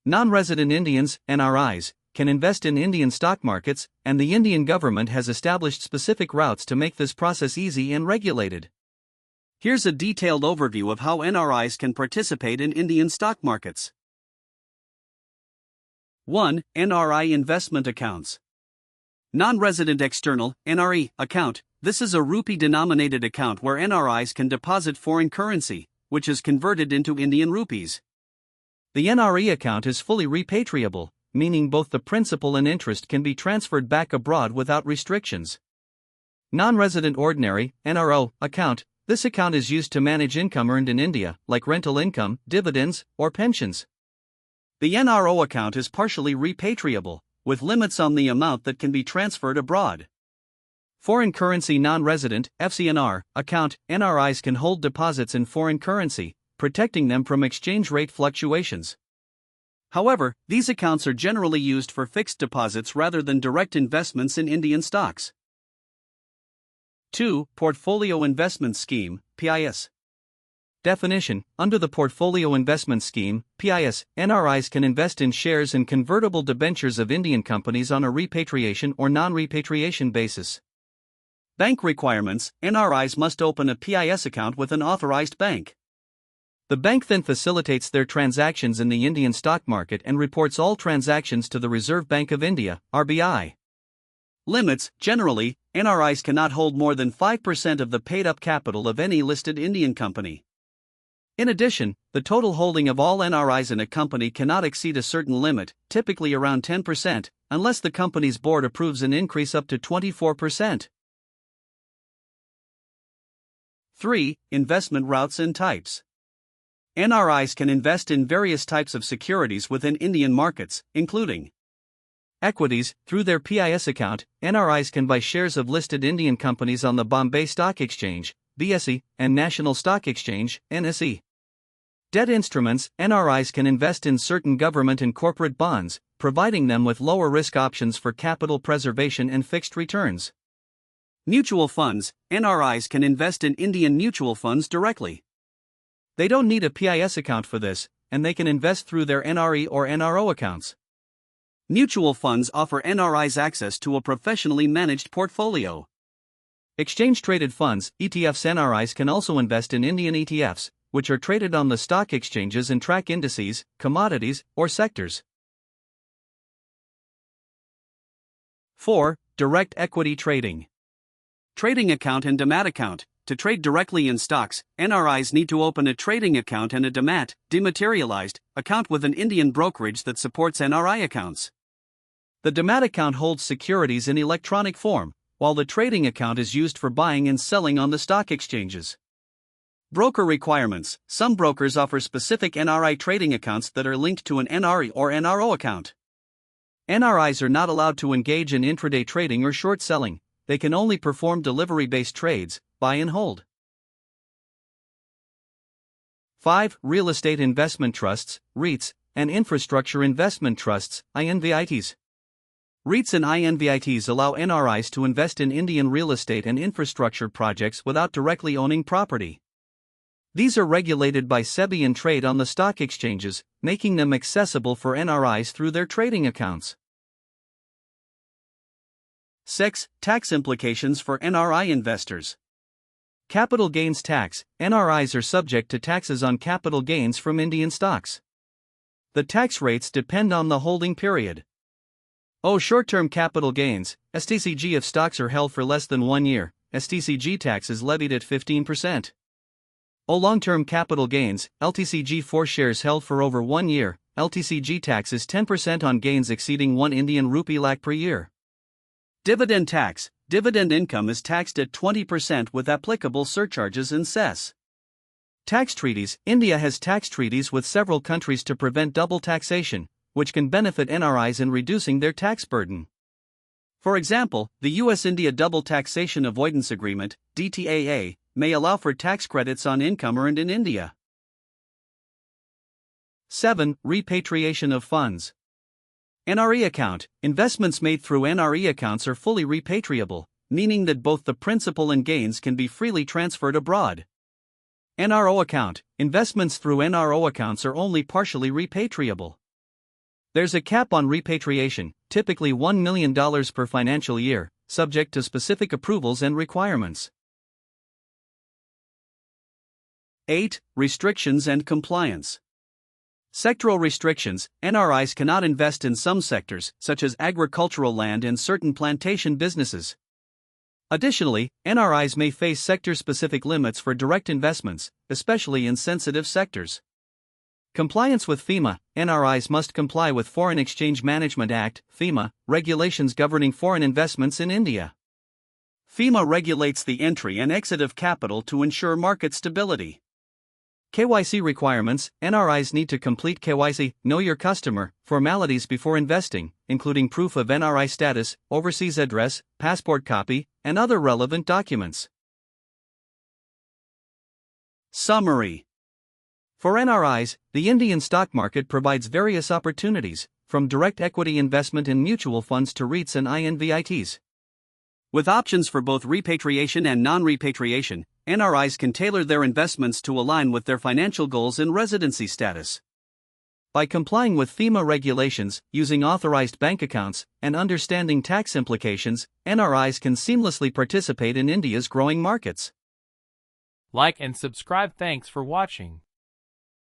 Non-resident Indians, NRIs, can invest in Indian stock markets, and the Indian government has established specific routes to make this process easy and regulated. Here's a detailed overview of how NRIs can participate in Indian stock markets. 1. NRI investment accounts. Non-resident external (NRE) account. This is a rupee-denominated account where NRIs can deposit foreign currency, which is converted into Indian rupees. The NRE account is fully repatriable, meaning both the principal and interest can be transferred back abroad without restrictions. Non-resident ordinary (NRO) account. This account is used to manage income earned in India, like rental income, dividends, or pensions. The NRO account is partially repatriable, with limits on the amount that can be transferred abroad. Foreign currency non-resident (FCNR) account. NRIs can hold deposits in foreign currency, protecting them from exchange rate fluctuations. However, these accounts are generally used for fixed deposits rather than direct investments in Indian stocks. 2. Portfolio Investment Scheme, PIS. Definition: under the Portfolio Investment Scheme, PIS, NRIs can invest in shares and convertible debentures of Indian companies on a repatriation or non-repatriation basis. Bank requirements: NRIs must open a PIS account with an authorized bank. The bank then facilitates their transactions in the Indian stock market and reports all transactions to the Reserve Bank of India, RBI. Limits: generally, NRIs cannot hold more than 5% of the paid-up capital of any listed Indian company. In addition, the total holding of all NRIs in a company cannot exceed a certain limit, typically around 10%, unless the company's board approves an increase up to 24%. 3. Investment routes and types. NRIs can invest in various types of securities within Indian markets, including equities. Through their PIS account, NRIs can buy shares of listed Indian companies on the Bombay Stock Exchange, BSE, and National Stock Exchange, NSE. Debt instruments: NRIs can invest in certain government and corporate bonds, providing them with lower risk options for capital preservation and fixed returns. Mutual funds: NRIs can invest in Indian mutual funds directly. They don't need a PIS account for this, and they can invest through their NRE or NRO accounts. Mutual funds offer NRIs access to a professionally managed portfolio. Exchange-traded funds, ETFs. NRIs can also invest in Indian ETFs, which are traded on the stock exchanges and track indices, commodities, or sectors. 4. Direct equity trading. Trading account and Demat account. To trade directly in stocks, NRIs need to open a trading account and a Demat, dematerialized, account with an Indian brokerage that supports NRI accounts. The Demat account holds securities in electronic form, while the trading account is used for buying and selling on the stock exchanges. Broker requirements: some brokers offer specific NRI trading accounts that are linked to an NRE or NRO account. NRIs are not allowed to engage in intraday trading or short selling. They can only perform delivery-based trades, buy and hold. 5. Real estate investment trusts, REITs, and infrastructure investment trusts, INVITs. REITs and INVITs allow NRIs to invest in Indian real estate and infrastructure projects without directly owning property. These are regulated by SEBI and trade on the stock exchanges, making them accessible for NRIs through their trading accounts. 6. Tax implications for NRI investors. Capital gains tax: NRIs are subject to taxes on capital gains from Indian stocks. The tax rates depend on the holding period. Short-term capital gains, STCG. If stocks are held for less than 1 year, STCG tax is levied at 15%. Long-term capital gains, LTCG. For shares held for over 1 year, LTCG tax is 10% on gains exceeding 1 Indian rupee lakh per year. Dividend tax: dividend income is taxed at 20% with applicable surcharges and cess. Tax treaties: India has tax treaties with several countries to prevent double taxation, which can benefit NRIs in reducing their tax burden. For example, the US-India Double Taxation Avoidance Agreement, DTAA, may allow for tax credits on income earned in India. 7. Repatriation of funds. NRE account: investments made through NRE accounts are fully repatriable, meaning that both the principal and gains can be freely transferred abroad. NRO account: investments through NRO accounts are only partially repatriable. There's a cap on repatriation, typically $1 million per financial year, subject to specific approvals and requirements. 8. Restrictions and compliance. Sectoral restrictions. NRIs cannot invest in some sectors, such as agricultural land and certain plantation businesses. Additionally, NRIs may face sector-specific limits for direct investments, especially in sensitive sectors. Compliance with FEMA. NRIs must comply with Foreign Exchange Management Act (FEMA) regulations governing foreign investments in India. FEMA regulates the entry and exit of capital to ensure market stability. KYC requirements. NRIs need to complete KYC (Know Your Customer) formalities before investing, including proof of NRI status, overseas address, passport copy, and other relevant documents. Summary. For NRIs, the Indian stock market provides various opportunities, from direct equity investment in mutual funds to REITs and INVITs. With options for both repatriation and non-repatriation, NRIs can tailor their investments to align with their financial goals and residency status. By complying with FEMA regulations, using authorized bank accounts, and understanding tax implications, NRIs can seamlessly participate in India's growing markets. Like and subscribe. Thanks for watching.